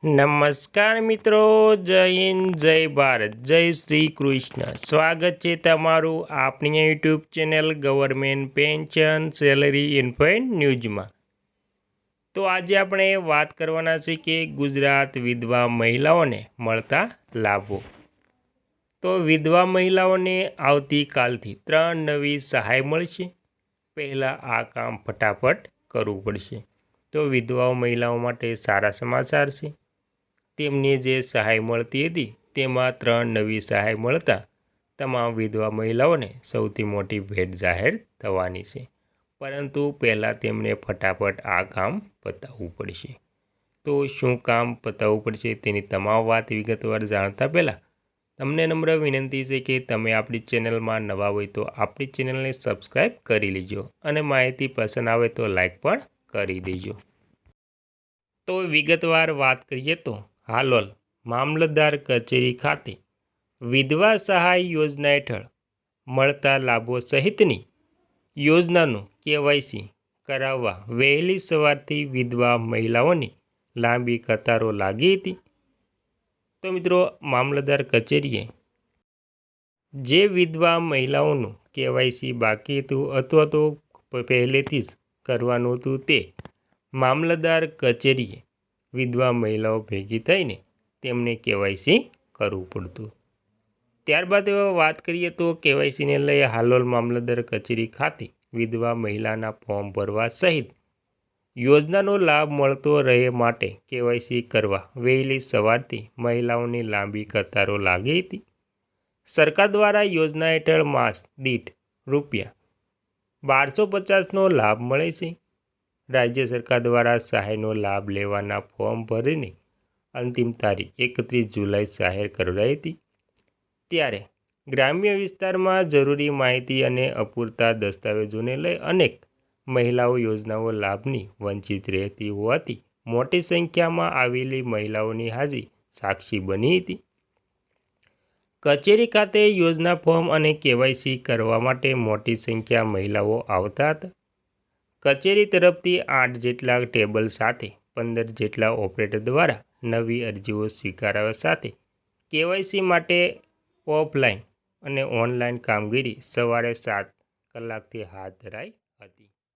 નમસ્કાર મિત્રો, જય હિન્દ, જય ભારત, જય શ્રી કૃષ્ણ। સ્વાગત છે તમારું આપણી YouTube channel government pension salary info ન્યૂઝમાં। તો આજે આપણે વાત કરવાના છે કે ગુજરાત વિધવા મહિલાઓને મળતા લાભો। તો વિધવા મહિલાઓને આવતીકાલથી 3 નવી સહાય મળશે। પહેલાં આ કામ ફટાફટ કરવું પડશે। તો વિધવા મહિલાઓ માટે સારા સમાચાર છે। તેમને જે સહાય મળતી હતી તેમાં 3 નવી સહાય મળતા તમામ વિધવા મહિલાઓને સૌથી મોટી ભેટ જાહેર થવાની છે। પરંતુ પહેલાં તેમને ફટાફટ આ કામ પતાવવું પડશે। તો શું કામ પતાવવું પડશે તેની તમામ વાત વિગતવાર જાણતા પહેલાં તમને નમ્ર વિનંતી છે કે તમે આપણી ચેનલમાં નવા હોય તો આપણી ચેનલને સબસ્ક્રાઈબ કરી લેજો અને માહિતી પસંદ આવે તો લાઈક પણ કરી દેજો। તો વિગતવાર વાત કરીએ તો હાલોલ મામલતદાર કચેરી ખાતે વિધવા સહાય યોજના હેઠળ મળતા લાભો સહિતની યોજનાનું કેવાયસી કરાવવા વહેલી સવારથી વિધવા મહિલાઓની લાંબી કતારો લાગી હતી। તો મિત્રો, મામલતદાર કચેરીએ જે વિધવા મહિલાઓનું કેવાયસી બાકી હતું અથવા તો પહેલેથી જ કરવાનું હતું તે મામલતદાર કચેરીએ વિધવા મહિલાઓ ભેગી થઈને તેમને કેવાયસી કરવું પડતું। ત્યારબાદ વાત કરીએ તો કેવાયસીને લઈ હાલોલ મામલતદાર કચેરી ખાતે વિધવા મહિલાના ફોર્મ ભરવા સહિત યોજનાનો લાભ મળતો રહે માટે કેવાયસી કરવા વહેલી સવારથી મહિલાઓની લાંબી કતારો લાગી હતી। સરકાર દ્વારા યોજના હેઠળ માસ દીઠ ₹1250નો લાભ મળે છે। રાજ્ય સરકાર દ્વારા સહાયનો લાભ લેવાના ફોર્મ ભરીને અંતિમ તારીખ 31 જુલાઈ જાહેર કરાઈ હતી। ત્યારે ગ્રામ્ય વિસ્તારમાં જરૂરી માહિતી અને અપૂરતા દસ્તાવેજોને લઈ અનેક મહિલાઓ યોજનાઓ લાભની વંચિત રહેતી હોવાથી મોટી સંખ્યામાં આવેલી મહિલાઓની હાજરી સાક્ષી બની હતી। કચેરી ખાતે યોજના ફોર્મ અને કેવાયસી કરવા માટે મોટી સંખ્યા મહિલાઓ આવતા હતા। કચેરી તરફથી 8 જેટલા ટેબલ સાથે 15 જેટલા ઓપરેટર દ્વારા નવી અરજીઓ સ્વીકારવા સાથે કેવાયસી માટે ઓફલાઈન અને ઓનલાઈન કામગીરી સવારે 7 કલાકથી હાથ ધરાઈ હતી।